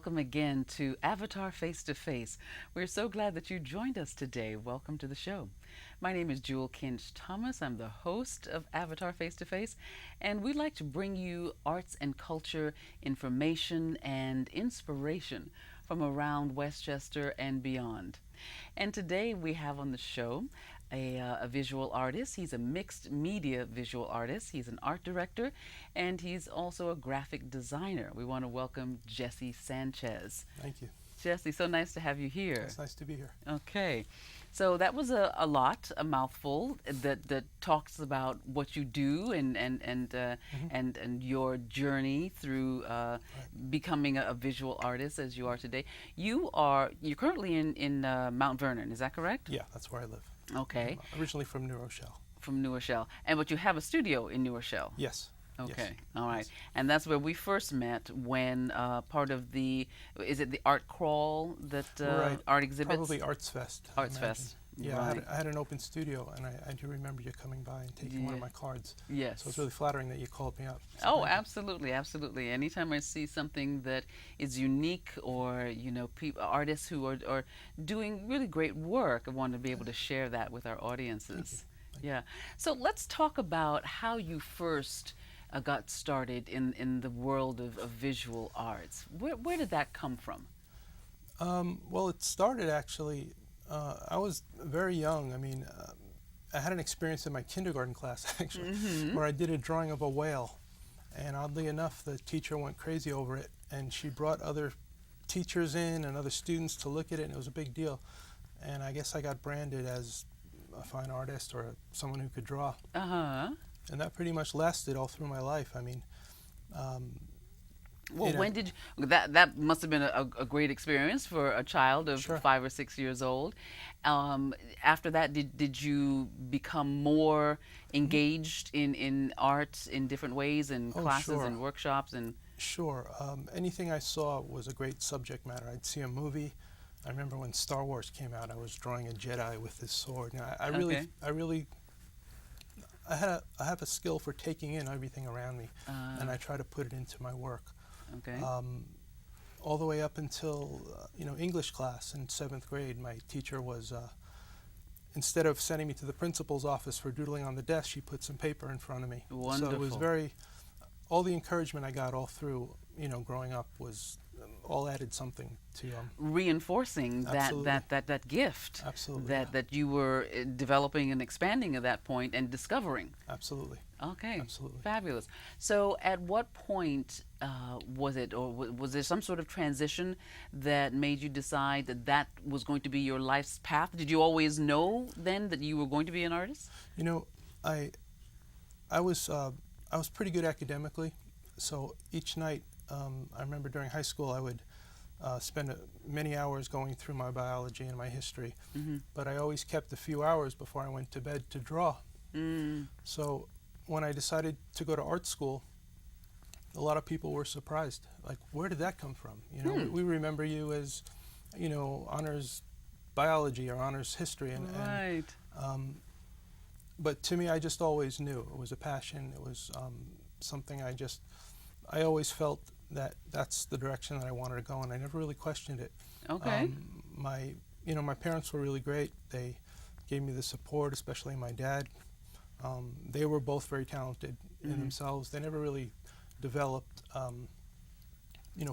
welcome again to Avatar Face to Face. We're so glad that you joined us today. Welcome to the show. My name is Jewel Kinch-Thomas. I'm the host of Avatar Face to Face, and we'd like to bring you arts and culture information and inspiration from around Westchester and beyond. And today we have on the show a visual artist. He's a mixed media visual artist. He's an art director, and he's also a graphic designer. We want to welcome Jess Sanchez. Thank you. Jesse, so nice to have you here. It's nice to be here. Okay. So that was a mouthful that talks about what you do and your journey through becoming a visual artist as you are today. You're currently in Mount Vernon, is that correct? Yeah, that's where I live. Okay. I'm originally from New Rochelle. From New Rochelle, but you have a studio in New Rochelle. Yes. Okay, yes. all right. Yes. And that's where we first met when part of is it the art crawl that Right. art exhibits? Probably Arts Fest. I Arts imagine. Fest. Yeah, Right. I had an open studio, and I do remember you coming by and taking one of my cards. Yes. So it's really flattering that you called me up. So Oh, thank you. absolutely, absolutely. Anytime I see something that is unique, or artists who are doing really great work, I want to be able to share that with our audiences. Thank you. Yeah. So let's talk about how you first got started in the world of visual arts. Where did that come from? Well, it started actually. I was very young. I mean, I had an experience in my kindergarten class actually, where I did a drawing of a whale, and oddly enough, the teacher went crazy over it, and she brought other teachers in and other students to look at it, and it was a big deal. And I guess I got branded as a fine artist or someone who could draw. And that pretty much lasted all through my life. I mean, well, when did you, that must have been a great experience for a child of Sure. 5 or 6 years old. After that, did you become more engaged in art in different ways, in classes sure. and workshops and? Sure. Anything I saw was a great subject matter. I'd see a movie. I remember when Star Wars came out, I was drawing a Jedi with his sword. Now, I have a skill for taking in everything around me, and I try to put it into my work. Okay. All the way up until English class in 7th grade, my teacher was instead of sending me to the principal's office for doodling on the desk, she put some paper in front of me. Wonderful. So it was all the encouragement I got all through growing up was all added something to reinforcing that gift. Absolutely. That you were developing and expanding at that point and discovering. Absolutely. Okay. Absolutely. Fabulous. So at what point was it, or was there some sort of transition that made you decide that was going to be your life's path? Did you always know then that you were going to be an artist? I was pretty good academically, so each night, I remember during high school I would spend many hours going through my biology and my history, but I always kept a few hours before I went to bed to draw. So when I decided to go to art school, a lot of people were surprised. Like, where did that come from? We remember you as, honors biology or honors history, Right. But to me, I just always knew it was a passion. It was something I always felt that's the direction that I wanted to go, and I never really questioned it. Okay. My parents were really great. They gave me the support, especially my dad. They were both very talented in themselves. They never really developed,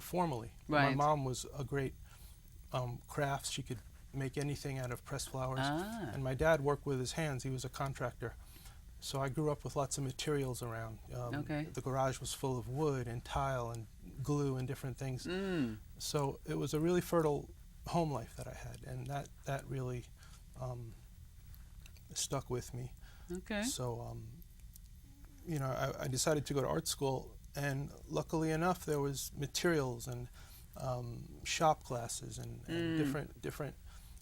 formally. Right. My mom was a great crafts. She could make anything out of pressed flowers. And my dad worked with his hands. He was a contractor. So I grew up with lots of materials around. Okay. The garage was full of wood and tile and glue and different things. So it was a really fertile home life that I had, and that really stuck with me. Okay. So, I decided to go to art school, and luckily enough, there was materials and shop classes and different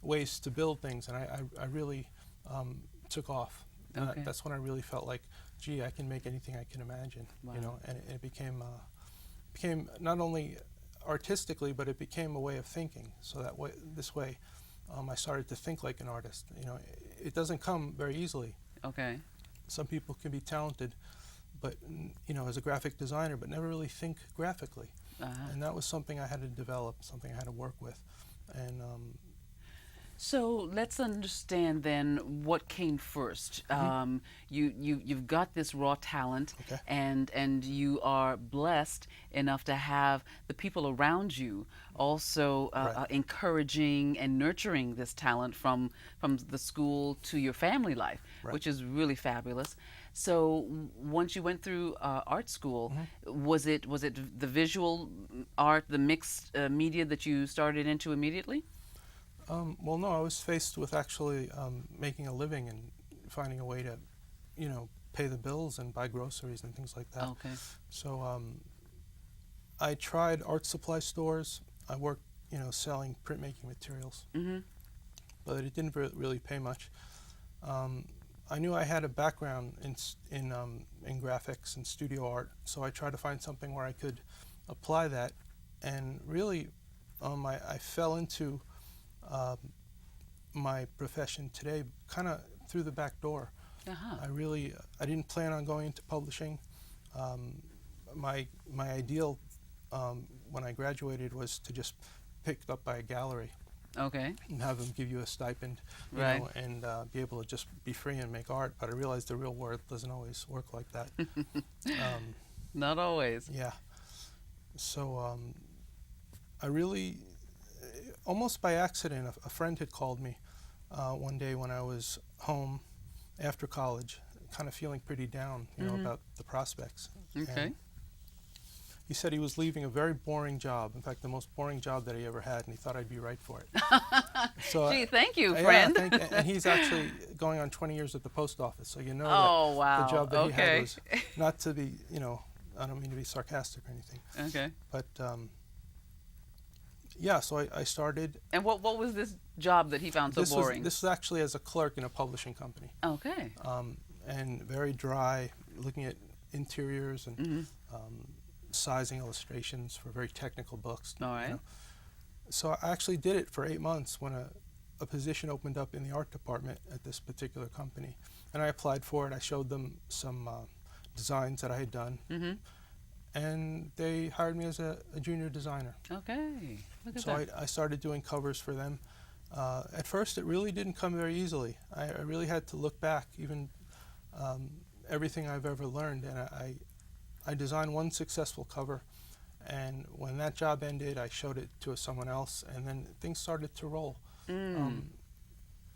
ways to build things, and I really took off. Okay. That's when I really felt like, gee, I can make anything I can imagine. Wow. And it became not only artistically, but it became a way of thinking. So this way, I started to think like an artist. It doesn't come very easily. Okay. Some people can be talented, but as a graphic designer, but never really think graphically. Uh-huh. And that was something I had to develop, something I had to work with. And So let's understand then what came first. You've got this raw talent, okay, and you are blessed enough to have the people around you also right, encouraging and nurturing this talent from the school to your family life, right. which is really fabulous. So once you went through art school, Mm-hmm. was it the visual art, the mixed media that you started into immediately? Well, no, I was faced with actually making a living and finding a way to, pay the bills and buy groceries and things like that. Okay. So I tried art supply stores. I worked, selling printmaking materials, Mm-hmm. but it didn't really pay much. I knew I had a background in graphics and studio art, so I tried to find something where I could apply that. And really, I fell into my profession today kind of through the back door. Uh-huh. I didn't plan on going into publishing. My ideal when I graduated was to just picked up by a gallery Okay. and have them give you a stipend, Right. and be able to just be free and make art. But I realized the real world doesn't always work like that. Not always. Yeah. So I really, almost by accident, a friend had called me one day when I was home after college, kind of feeling pretty down, about the prospects. Okay. And he said he was leaving a very boring job, in fact, the most boring job that he ever had, and he thought I'd be right for it. So, Gee, thank you, yeah, friend. and he's actually going on 20 years at the post office, so you know Oh, that wow. the job that he had Okay. was not to be, I don't mean to be sarcastic or anything, Okay. but yeah, so I started. And what was this job that he found so boring? This was actually as a clerk in a publishing company, Okay. and very dry, looking at interiors and Mm-hmm. sizing illustrations for very technical books. All right. So I actually did it for 8 months when a position opened up in the art department at this particular company, and I applied for it. I showed them some designs that I had done, Mm-hmm. and they hired me as a junior designer. Okay. Look at So that. I started doing covers for them. At first, it really didn't come very easily. I really had to look back, even everything I've ever learned, and I designed one successful cover, and when that job ended, I showed it to someone else, and then things started to roll.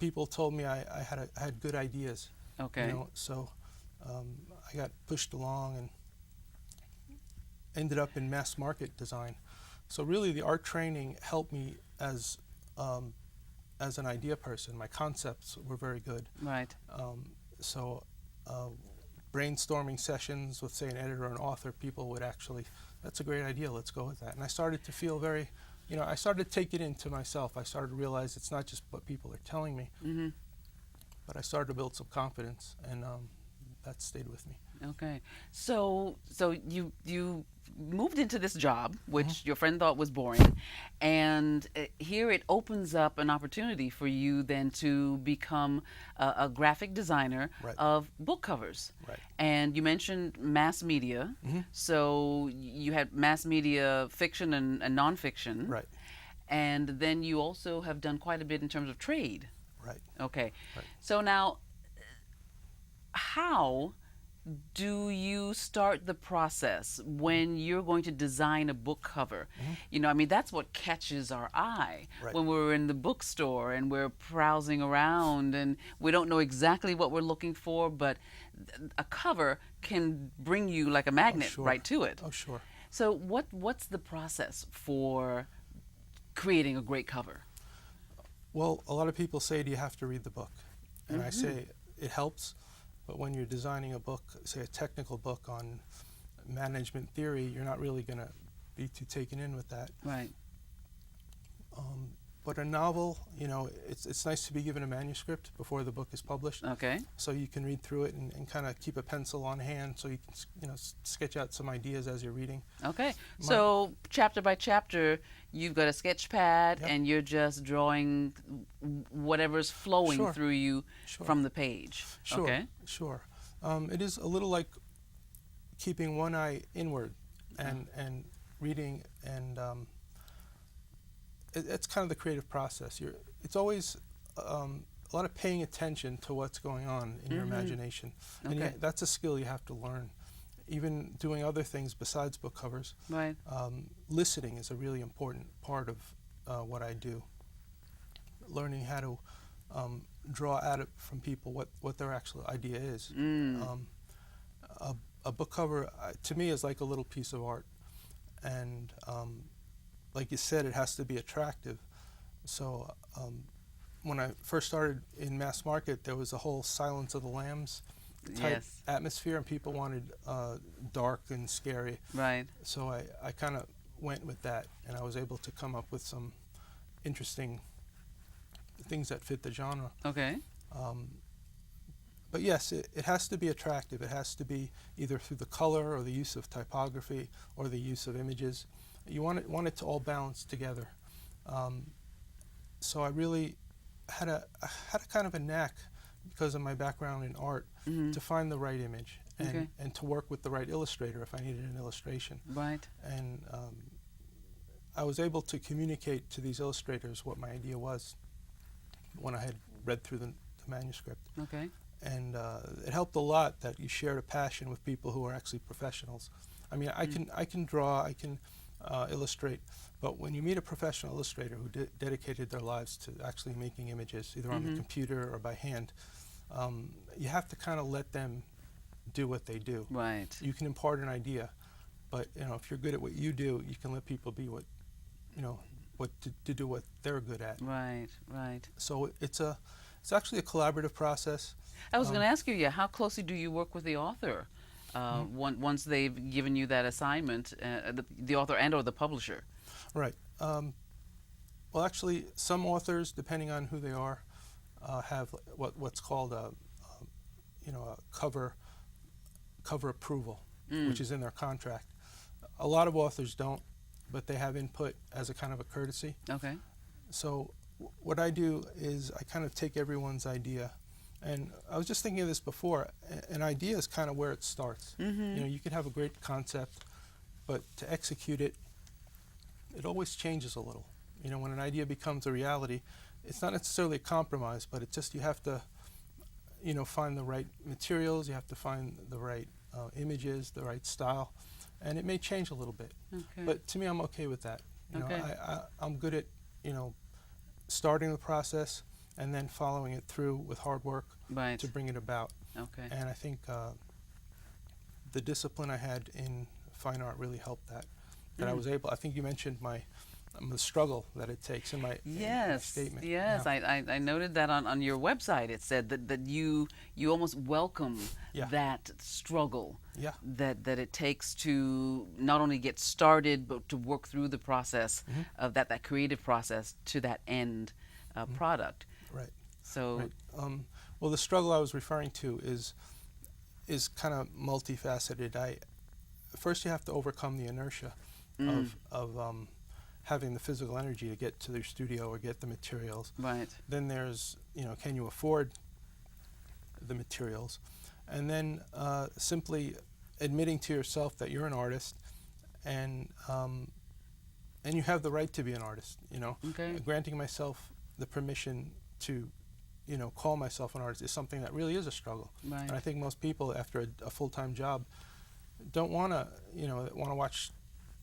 People told me I had good ideas, Okay. so I got pushed along and ended up in mass market design. So really, the art training helped me as an idea person. My concepts were very good. Right. So brainstorming sessions with, say, an editor or an author, people would actually, that's a great idea, let's go with that. And I started to feel very, I started to take it into myself. I started to realize it's not just what people are telling me, Mm-hmm. but I started to build some confidence, and that stayed with me. Okay. So you moved into this job, which your friend thought was boring, and here it opens up an opportunity for you then to become a graphic designer Right. of book covers. Right. And you mentioned mass media, so you had mass media fiction and nonfiction, Right. and then you also have done quite a bit in terms of trade. Right. Okay. Right. So now, how do you start the process when you're going to design a book cover? That's what catches our eye Right. when we're in the bookstore and we're browsing around and we don't know exactly what we're looking for, but a cover can bring you like a magnet sure. right to it. Oh, sure. So what's the process for creating a great cover? Well, a lot of people say, do you have to read the book? And I say it helps, but when you're designing a book, say a technical book on management theory, you're not really going to be too taken in with that. Right. But a novel, it's nice to be given a manuscript before the book is published, Okay. so you can read through it and kind of keep a pencil on hand, so you can, sketch out some ideas as you're reading. Okay. So chapter by chapter, you've got a sketch pad Yep. and you're just drawing whatever's flowing Sure. through you Sure. from the page. Sure. Okay. Sure. It is a little like keeping one eye inward and reading, and it's kind of the creative process. It's always a lot of paying attention to what's going on in your imagination, and that's a skill you have to learn. Even doing other things besides book covers, Right. Listening is a really important part of what I do. Learning how to draw out it from people what their actual idea is. A book cover, to me, is like a little piece of art, and like you said, it has to be attractive. So when I first started in mass market, there was a whole Silence of the Lambs type atmosphere, and people wanted dark and scary. Right. So I kind of went with that, and I was able to come up with some interesting things that fit the genre. Okay. But yes, it has to be attractive. It has to be either through the color or the use of typography or the use of images. You want it to all balance together. So I really had a kind of a knack, because of my background in art, to find the right image and to work with the right illustrator if I needed an illustration. Right. And I was able to communicate to these illustrators what my idea was when I had read through the manuscript. Okay. And it helped a lot that you shared a passion with people who are actually professionals. I mean, I can draw, I can illustrate, but when you meet a professional illustrator who dedicated their lives to actually making images, either on the computer or by hand, you have to kind of let them do what they do. Right. You can impart an idea, but if you're good at what you do, you can let people be to do what they're good at. Right. Right. So it's actually a collaborative process. I was going to ask you, how closely do you work with the author once they've given you that assignment, the author and or the publisher? Right. Well, actually, some authors, depending on who they are, have what's called a cover approval, which is in their contract. A lot of authors don't, but they have input as a kind of a courtesy. Okay. So what I do is I kind of take everyone's idea, and I was just thinking of this before. An idea is kind of where it starts. You can have a great concept, but to execute it, it always changes a little. When an idea becomes a reality, it's not necessarily a compromise, but it's just you have to, find the right materials, you have to find the right images, the right style, and it may change a little bit. Okay. But to me, I'm okay with that. Okay. I'm good at, starting the process and then following it through with hard work to bring it about. Okay. And I think the discipline I had in fine art really helped that. I was able. I think you mentioned the struggle that it takes in my statement. Yes, Yeah. I noted that on your website. It said that you almost welcome that struggle that it takes to not only get started, but to work through the process of that creative process to that end product. Right. So, right. Well, the struggle I was referring to is kind of multifaceted. First you have to overcome the inertia of having the physical energy to get to their studio or get the materials. Right. Then there's, can you afford the materials? And then simply admitting to yourself that you're an artist, and you have the right to be an artist. Okay. Granting myself the permission to, call myself an artist is something that really is a struggle. Right. And I think most people, after a full-time job, don't want to, want to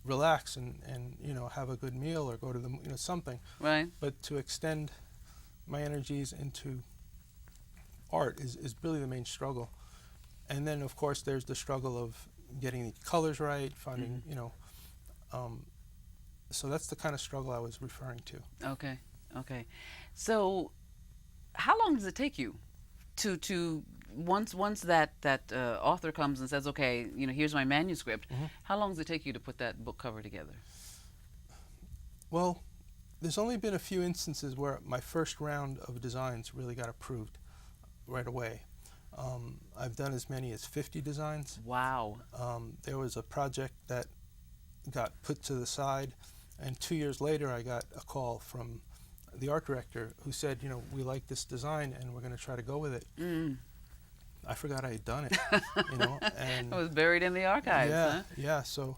relax and have a good meal or go to the something. Right. But to extend my energies into art is really the main struggle. And then of course there's the struggle of getting the colors right, finding so that's the kind of struggle I was referring to. Okay. Okay. So, how long does it take you to once that author comes and says, okay, here's my manuscript, how long does it take you to put that book cover together? Well, there's only been a few instances where my first round of designs really got approved right away. I've done as many as 50 designs. Wow. There was a project that got put to the side, and 2 years later I got a call from the art director who said, we like this design and we're going to try to go with it. I forgot I had done it, and It was buried in the archives. Yeah, huh? yeah. So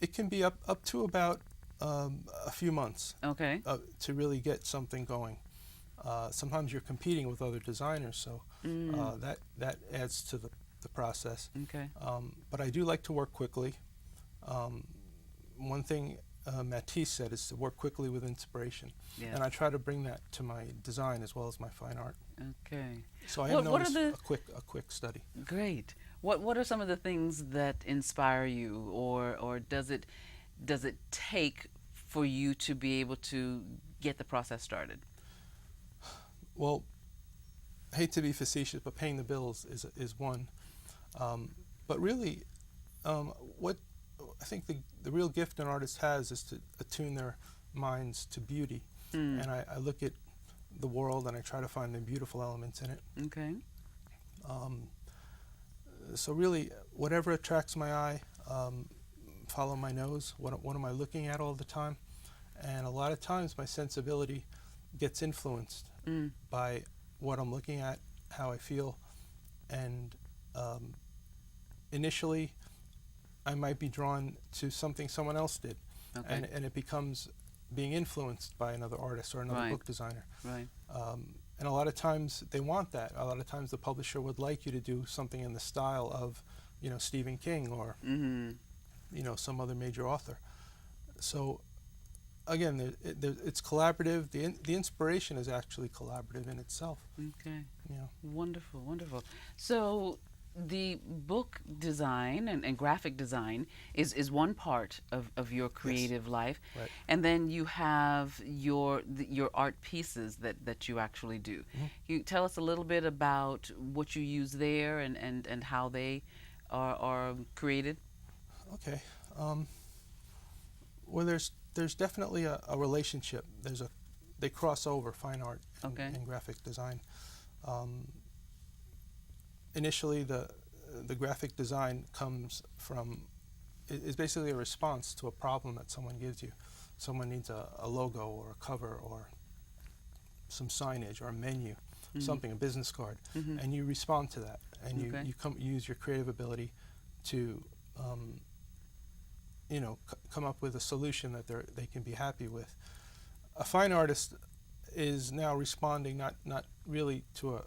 It can be up to about a few months Okay. to really get something going. Sometimes you're competing with other designers, so that adds to the process. Okay. But I do like to work quickly. One thing Matisse said is to work quickly with inspiration, Yes. and I try to bring that to my design as well as my fine art. Okay. So I have What are noticed the a quick study. Great. What are some of the things that inspire you, or does it take for you to be able to get the process started? Well, I hate to be facetious, but paying the bills is one. But really, what I think the real gift an artist has is to attune their minds to beauty. Hmm. And I look at the world and I try to find the beautiful elements in it. Okay. So really, whatever attracts my eye, follow my nose. What am I looking at all the time? And a lot of times my sensibility gets influenced Mm. by what I'm looking at, how I feel, and initially I might be drawn to something someone else did, Okay. and it becomes being influenced by another artist or another Right. book designer. Right. And a lot of times they want that. A lot of times the publisher would like you to do something in the style of, Stephen King or, Mm-hmm. some other major author. So again, it's collaborative. The inspiration is actually collaborative in itself. Okay. Yeah. Wonderful. Wonderful. So the book design and graphic design is one part of your creative life, Right. and then you have your art pieces that you actually do. Mm-hmm. Can you tell us a little bit about what you use there and how they are created? Okay. Well, there's definitely a relationship. They cross over, fine art Okay. and graphic design. Initially, the graphic design comes from is basically a response to a problem that someone gives you. Someone needs a logo or a cover or some signage or a menu, Mhm. something, a business card, Mhm. and you respond to that, and Okay. you use your creative ability to come up with a solution that they can be happy with. A fine artist is now responding not really to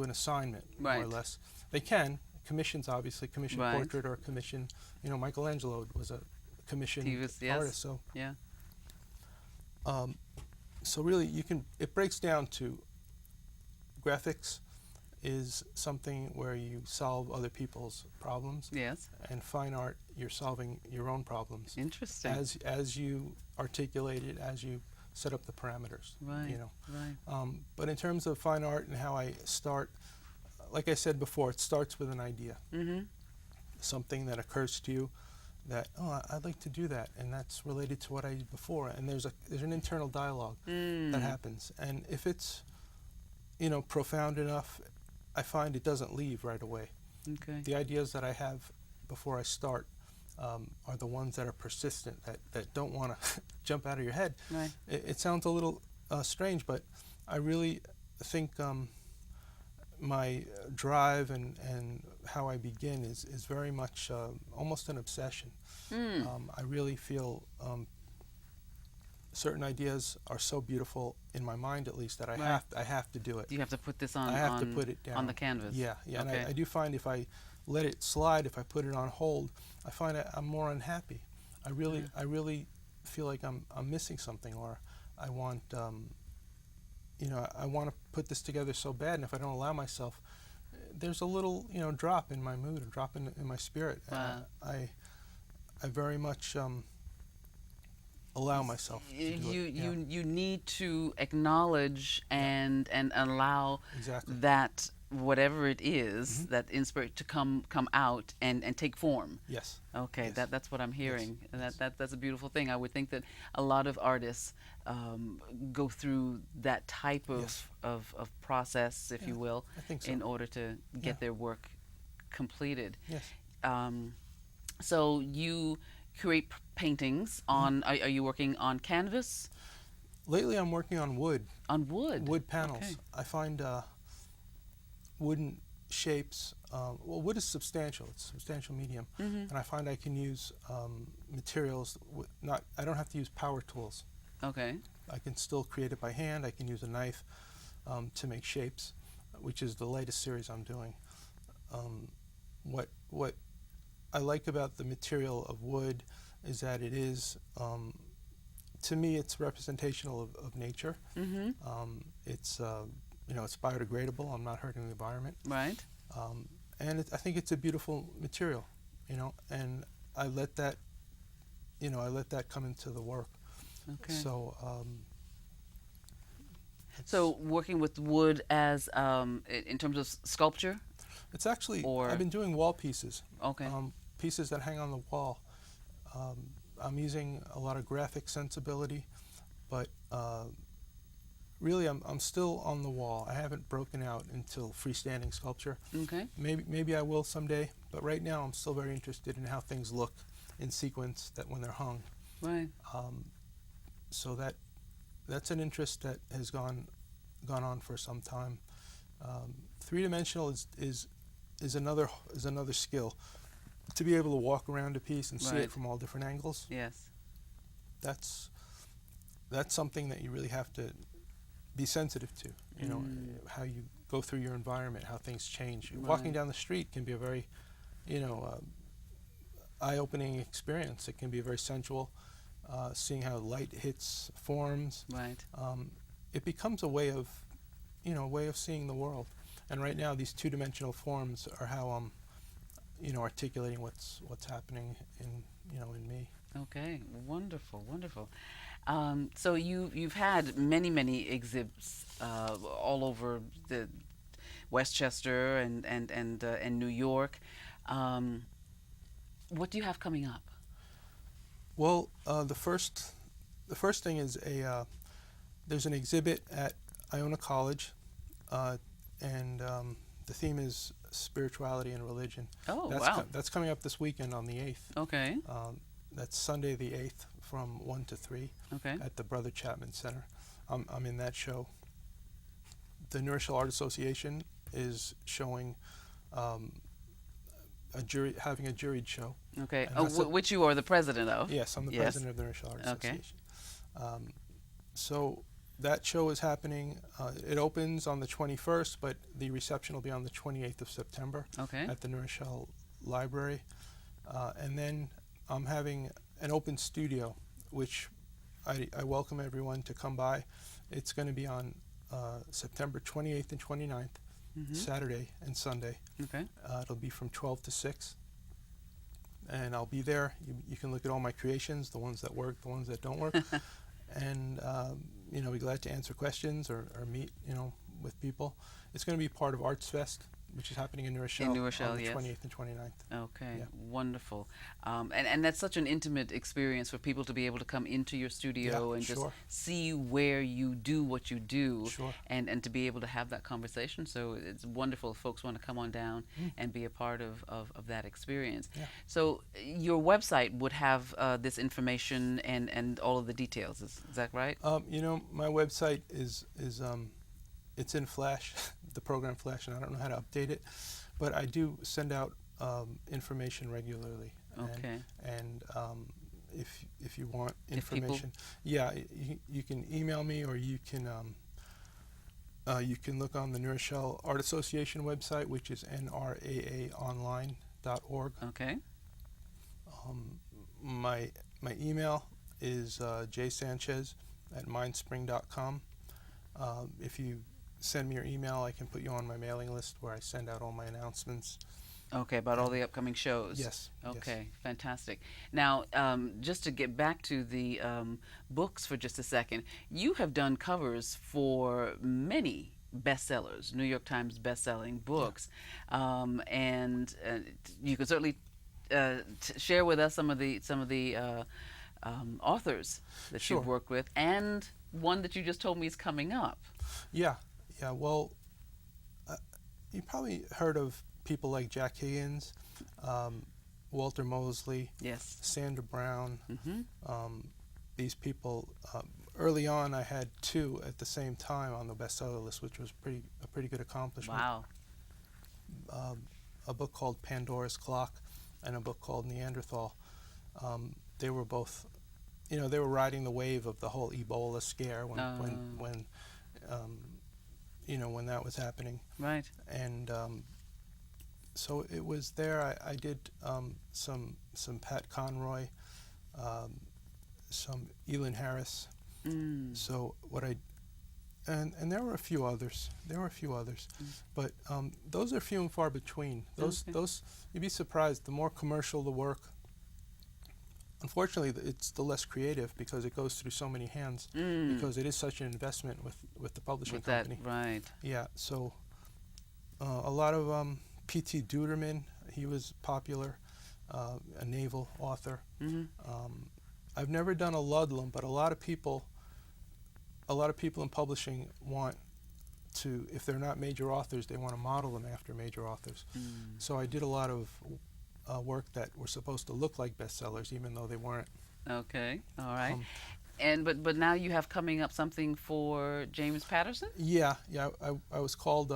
an assignment, more or Right. less. They can commissions, obviously commission Right. portrait or commission. Michelangelo was a commission He was, yes. artist. So Yeah. so really it breaks down to graphics is something where you solve other people's problems, Yes. and fine art you're solving your own problems Interesting. as you articulate it, as you set up the parameters. Right. Right. But in terms of fine art and how I start, like I said before, it starts with an idea, Mm-hmm. something that occurs to you that, I'd like to do that, and that's related to what I did before, and there's an internal dialogue that happens, and if it's profound enough, I find it doesn't leave right away. Okay. The ideas that I have before I start are the ones that are persistent, that don't want to jump out of your head. Right. It sounds a little strange, but I really think my drive and how I begin is very much almost an obsession. I really feel certain ideas are so beautiful in my mind, at least, that I have to do it. You have to put this on. I have to put it down on the canvas. Yeah, yeah. Okay. And I do find if I let it slide, if I put it on hold, I find I'm more unhappy. I really feel like I'm missing something, or I want I want to put this together so bad, and if I don't allow myself, there's a little drop in my mood, a drop in my spirit. Wow. I very much allow myself to do it. Yeah. You need to acknowledge and allow Exactly. that whatever it is, that inspiration to come out and take form. Yes. Okay, Yes. that's what I'm hearing, and Yes. that's a beautiful thing. I would think that a lot of artists go through that type of Yes. of process, if Yeah, you will, I think so. in order to get Yeah. their work completed. Yes. So you create paintings on. Are you working on canvas? Lately, I'm working on wood. On wood. Wood panels. Okay. I find wooden shapes. Well, wood is substantial. It's a substantial medium, Mm-hmm. and I find I can use materials. Not I don't have to use power tools. Okay. I can still create it by hand. I can use a knife to make shapes, which is the latest series I'm doing. What I like about the material of wood is that it is, to me, it's representational of nature. Mm-hmm. It's it's biodegradable. I'm not hurting the environment, Right. and I think it's a beautiful material, and I let that come into the work. Okay. So So working with wood as in terms of sculpture, it's actually or I've been doing wall pieces, okay. pieces that hang on the wall. I'm using a lot of graphic sensibility, but really I'm still on the wall. I haven't broken out until freestanding sculpture. Okay. Maybe I will someday, but right now I'm still very interested in how things look in sequence that when they're hung. Right. So that's an interest that has gone on for some time. Three-dimensional is another skill. To be able to walk around a piece and see Right. it from all different angles, Yes. that's something that you really have to be sensitive to. How you go through your environment, how things change. Right. Walking down the street can be a very, eye-opening experience. It can be very sensual. Seeing how light hits forms. Right. It becomes a way of seeing the world. And right now, these two-dimensional forms are how I'm, articulating what's happening in me. Okay. Wonderful. Wonderful. So you've had many exhibits all over the Westchester and New York. What do you have coming up? Well, the first thing is there's an exhibit at Iona College, and the theme is spirituality and religion. Oh, That's wow. that's coming up this weekend on the 8th. Okay. That's Sunday the 8th from 1 to 3 Okay. at the Brother Chapman Center. I'm in that show. The New Rochelle Art Association is showing having a juried show. Okay. And Oh, that's a- which you are the president of? Yes, I'm the Yes. president of the New Rochelle Art Okay. Association. So that show is happening. It opens on the 21st, but the reception will be on the 28th of September Okay. at the New Rochelle Library. And then I'm having an open studio, which I welcome everyone to come by. It's going to be on September 28th and 29th, Mm-hmm. Saturday and Sunday. Okay. It'll be from 12 to 6. And I'll be there. You can look at all my creations, the ones that work, the ones that don't work. And, be glad to answer questions or meet, with people. It's going to be part of Arts Fest, which is happening in New Rochelle, New Rochelle, on the yes. 28th and 29th. Okay, Yeah. wonderful. And that's such an intimate experience for people to be able to come into your studio Yeah, and just sure. see where you do what you do, Sure. and to be able to have that conversation. So it's wonderful if folks want to come on down and be a part of that experience. Yeah. So your website would have this information and all of the details. Is that right? My website is it's in Flash, the program Flash, and I don't know how to update it, but I do send out information regularly. Okay. And if you want If people- information, yeah, you can email me, or you can look on the New Rochelle Art Association website, which is nraaonline.org. Okay. My email is jsanchez@mindspring.com. If you send me your email, I can put you on my mailing list where I send out all my announcements. Okay, about all the upcoming shows. Yes. Okay, fantastic. Now, just to get back to the books for just a second, you have done covers for many bestsellers, New York Times best-selling books, and you could certainly share with us some of the authors that Sure. you've worked with, and one that you just told me is coming up. Yeah. Well, you probably heard of people like Jack Higgins, Walter Mosley, Yes. Sandra Brown. Mm-hmm. These people. Early on, I had 2 at the same time on the bestseller list, which was a pretty good accomplishment. Wow. um, a book called Pandora's Clock and a book called Neanderthal. They were both, they were riding the wave of the whole Ebola scare when that was happening. Right. And so it was there. I did some Pat Conroy, some Elin Harris. So what I and there were a few others. But those are few and far between. Those you'd be surprised. The more commercial the work, unfortunately, it's the less creative because it goes through so many hands because it is such an investment with the publishing company. Right. Yeah. So a lot of P.T. Duderman, he was popular, a naval author. I've never done a Ludlum, but a lot of people in publishing want to, if they're not major authors, they want to model them after major authors. So I did a lot of work that were supposed to look like bestsellers, even though they weren't. Okay. All right. But now you have coming up something for James Patterson? Yeah. I was called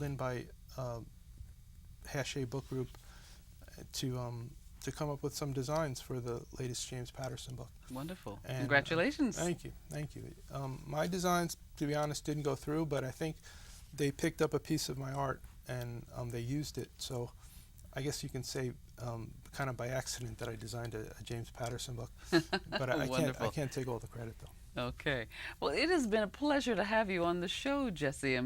in by Hache Book Group to come up with some designs for the latest James Patterson book. Wonderful. And, congratulations. Thank you. My designs, to be honest, didn't go through, but I think they picked up a piece of my art and they used it. So I guess you can say kind of by accident that I designed a James Patterson book. But I can't take all the credit, though. Okay. Well, it has been a pleasure to have you on the show, Jesse.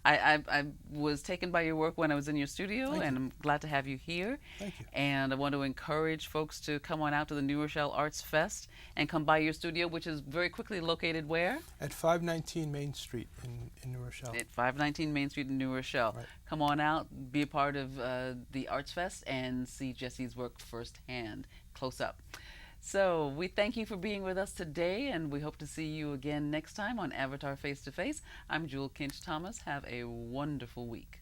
I was taken by your work when I was in your studio, and I'm glad to have you here. Thank you. And I want to encourage folks to come on out to the New Rochelle Arts Fest and come by your studio, which is very quickly located where? At 519 Main Street in New Rochelle. At 519 Main Street in New Rochelle. Right. Come on out, be a part of the Arts Fest, and see Jesse's work firsthand, close up. So we thank you for being with us today, and we hope to see you again next time on Avitar Face to Face. I'm Jewel Kinch-Thomas. Have a wonderful week.